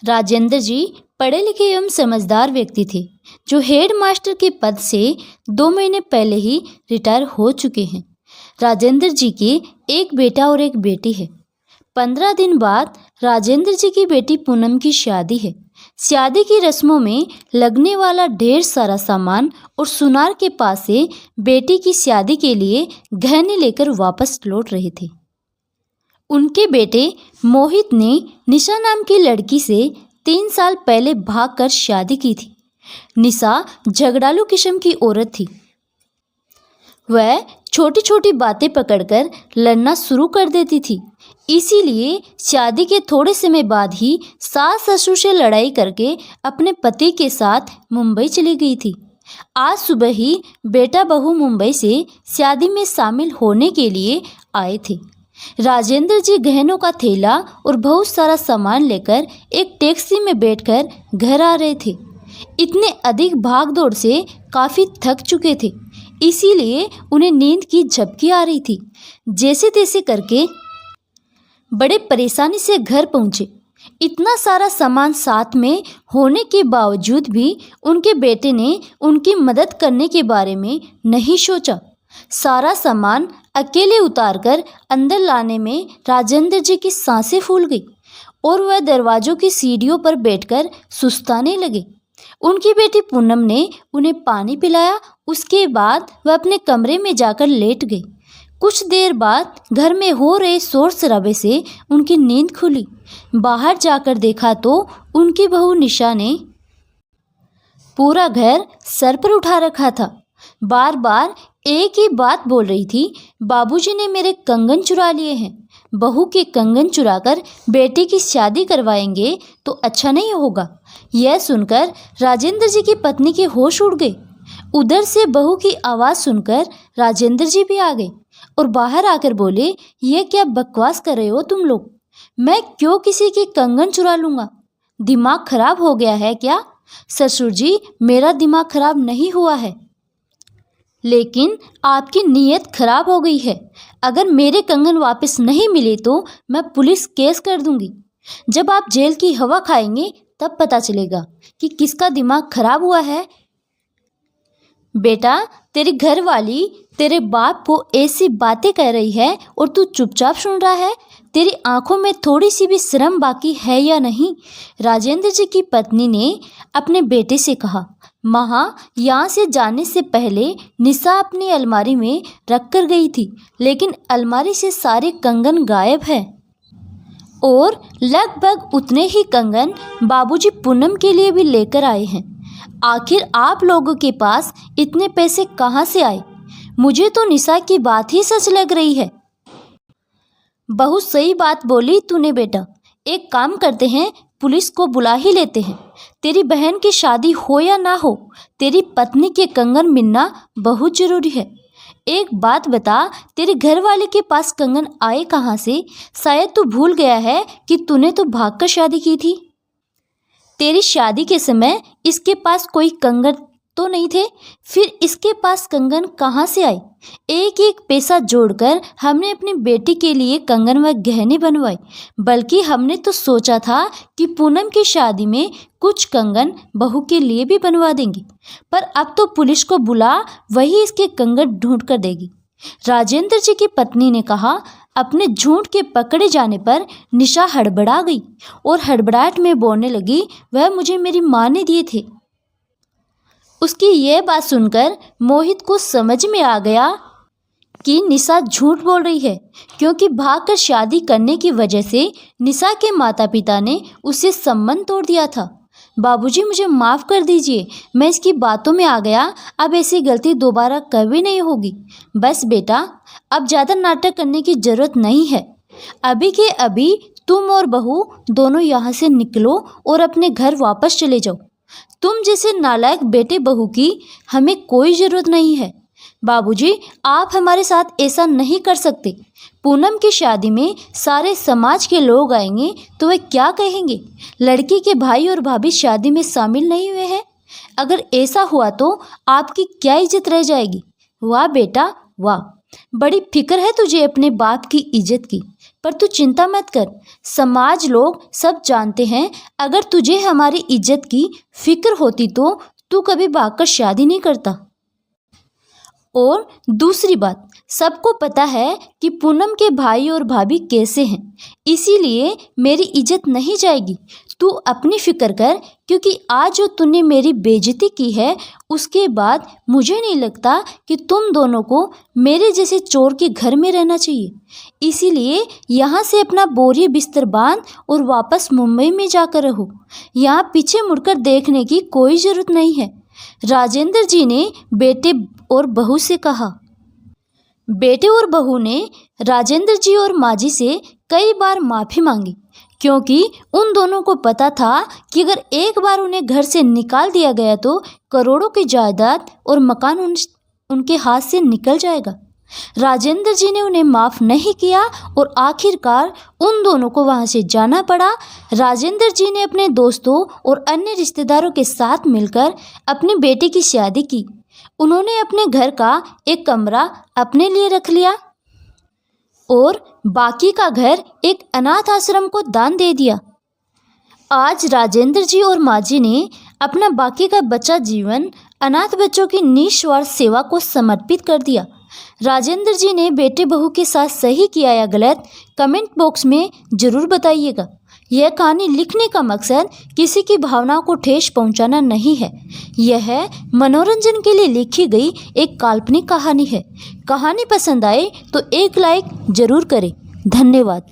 राजेंद्र जी पढ़े लिखे एवं समझदार व्यक्ति थे जो हेड मास्टर के पद से 2 महीने पहले ही रिटायर हो चुके हैं। राजेंद्र जी के एक बेटा और एक बेटी है। 15 दिन बाद राजेंद्र जी की बेटी पूनम की शादी है। शादी की रस्मों में लगने वाला ढेर सारा सामान और सुनार के पास से बेटी की शादी के लिए गहने लेकर वापस लौट रहे थे। उनके बेटे मोहित ने निशा नाम की लड़की से 3 साल पहले भागकर शादी की थी। निशा झगड़ालू किस्म की औरत थी। वह छोटी छोटी बातें पकड़कर लड़ना शुरू कर देती थी। इसीलिए शादी के थोड़े समय बाद ही सास ससुर से लड़ाई करके अपने पति के साथ मुंबई चली गई थी। आज सुबह ही बेटा बहू मुंबई से शादी में शामिल होने के लिए आए थे। राजेंद्र जी गहनों का थैला और बहुत सारा सामान लेकर एक टैक्सी में बैठकर घर आ रहे थे। इतने अधिक भागदौड़ से काफ़ी थक चुके थे, इसीलिए उन्हें नींद की झपकी आ रही थी। जैसे तैसे करके बड़े परेशानी से घर पहुँचे। इतना सारा सामान साथ में होने के बावजूद भी उनके बेटे ने उनकी मदद करने के बारे में नहीं सोचा। सारा सामान अकेले उतारकर अंदर लाने में राजेंद्र जी की सांसें फूल गई और वह दरवाजों की सीढ़ियों पर बैठकर सुस्ताने लगे। उनकी बेटी पूनम ने उन्हें पानी पिलाया। उसके बाद वह अपने कमरे में जाकर लेट गई। कुछ देर बाद घर में हो रहे शोर शराबे से उनकी नींद खुली। बाहर जाकर देखा तो उनकी बहू निशा ने पूरा घर सर पर उठा रखा था। बार बार एक ही बात बोल रही थी, बाबूजी ने मेरे कंगन चुरा लिए हैं। बहू के कंगन चुराकर बेटे की शादी करवाएंगे तो अच्छा नहीं होगा। यह सुनकर राजेंद्र जी की पत्नी के होश उड़ गए। उधर से बहू की आवाज़ सुनकर राजेंद्र जी भी आ गए और बाहर आकर बोले, ये क्या बकवास कर रहे हो तुम लोग? मैं क्यों किसी की कंगन चुरा लूँगा? दिमाग खराब हो गया है क्या? ससुर जी, मेरा दिमाग खराब नहीं हुआ है, लेकिन आपकी नीयत खराब हो गई है। अगर मेरे कंगन वापस नहीं मिले तो मैं पुलिस केस कर दूंगी। जब आप जेल की हवा खाएंगे तब पता चलेगा कि किसका दिमाग खराब हुआ है। बेटा, तेरी घरवाली तेरे बाप को ऐसी बातें कह रही है और तू चुपचाप सुन रहा है। तेरी आंखों में थोड़ी सी भी शर्म बाकी है या नहीं? राजेंद्र जी की पत्नी ने अपने बेटे से कहा। माँ, यहाँ से जाने से पहले निशा अपनी अलमारी में रख कर गई थी, लेकिन अलमारी से सारे कंगन गायब हैं और लगभग उतने ही कंगन बाबूजी पूनम के लिए भी लेकर आए हैं। आखिर आप लोगों के पास इतने पैसे कहाँ से आए? मुझे तो निशा की बात ही सच लग रही है। बहुत सही बात बोली तूने बेटा। एक काम करते हैं, पुलिस को बुला ही लेते हैं। तेरी बहन की शादी हो या ना हो, तेरी पत्नी के कंगन मिलना बहुत ज़रूरी है। एक बात बता, तेरे घरवाले के पास कंगन आए कहाँ से? शायद तू भूल गया है कि तूने तो भागकर शादी की थी। तेरी शादी के समय इसके पास कोई कंगन तो नहीं थे, फिर इसके पास कंगन कहाँ से आए? एक एक पैसा जोड़कर हमने अपनी बेटी के लिए कंगन व गहने बनवाए, बल्कि हमने तो सोचा था कि पूनम की शादी में कुछ कंगन बहू के लिए भी बनवा देंगे, पर अब तो पुलिस को बुला, वही इसके कंगन ढूंढ कर देगी। राजेंद्र जी की पत्नी ने कहा। अपने झूठ के पकड़े जाने पर निशा हड़बड़ा गई और हड़बड़ाहट में बोलने लगी, वह मुझे मेरी माँ ने दिए थे। उसकी यह बात सुनकर मोहित को समझ में आ गया कि निशा झूठ बोल रही है, क्योंकि भागकर शादी करने की वजह से निशा के माता पिता ने उससे संबंध तोड़ दिया था। बाबूजी, मुझे माफ़ कर दीजिए, मैं इसकी बातों में आ गया। अब ऐसी गलती दोबारा कभी नहीं होगी। बस बेटा, अब ज़्यादा नाटक करने की ज़रूरत नहीं है। अभी के अभी तुम और बहू दोनों यहाँ से निकलो और अपने घर वापस चले जाओ। तुम जैसे नालायक बेटे बहू की हमें कोई ज़रूरत नहीं है। बाबूजी, आप हमारे साथ ऐसा नहीं कर सकते। पूनम की शादी में सारे समाज के लोग आएंगे तो वे क्या कहेंगे? लड़की के भाई और भाभी शादी में शामिल नहीं हुए हैं। अगर ऐसा हुआ तो आपकी क्या इज्जत रह जाएगी? वाह बेटा वाह, बड़ी फिक्र है तुझे अपने बाप की इज्जत की। पर तू चिंता मत कर, समाज लोग सब जानते हैं। अगर तुझे हमारी इज्जत की फिक्र होती तो तू कभी भागकर शादी नहीं करता। और दूसरी बात, सबको पता है कि पूनम के भाई और भाभी कैसे हैं, इसीलिए मेरी इज्जत नहीं जाएगी। तू अपनी फिक्र कर, क्योंकि आज जो तूने मेरी बेइज्जती की है उसके बाद मुझे नहीं लगता कि तुम दोनों को मेरे जैसे चोर के घर में रहना चाहिए। इसीलिए यहाँ से अपना बोरी बिस्तर बांध और वापस मुंबई में जाकर रहो। यहाँ पीछे मुड़कर देखने की कोई ज़रूरत नहीं है। राजेंद्र जी ने बेटे और बहू से कहा। बेटे और बहू ने राजेंद्र जी और माँ जी से कई बार माफ़ी मांगी, क्योंकि उन दोनों को पता था कि अगर एक बार उन्हें घर से निकाल दिया गया तो करोड़ों की जायदाद और मकान उनके हाथ से निकल जाएगा। राजेंद्र जी ने उन्हें माफ़ नहीं किया और आखिरकार उन दोनों को वहाँ से जाना पड़ा। राजेंद्र जी ने अपने दोस्तों और अन्य रिश्तेदारों के साथ मिलकर अपनी बेटी की शादी की। उन्होंने अपने घर का एक कमरा अपने लिए रख लिया और बाकी का घर एक अनाथ आश्रम को दान दे दिया। आज राजेंद्र जी और माँ जी ने अपना बाकी का बचा जीवन अनाथ बच्चों की निस्वार्थ सेवा को समर्पित कर दिया। राजेंद्र जी ने बेटे बहू के साथ सही किया या गलत, कमेंट बॉक्स में ज़रूर बताइएगा। यह कहानी लिखने का मकसद किसी की भावनाओं को ठेस पहुंचाना नहीं है। यह मनोरंजन के लिए लिखी गई एक काल्पनिक कहानी है। कहानी पसंद आए तो एक लाइक ज़रूर करें। धन्यवाद।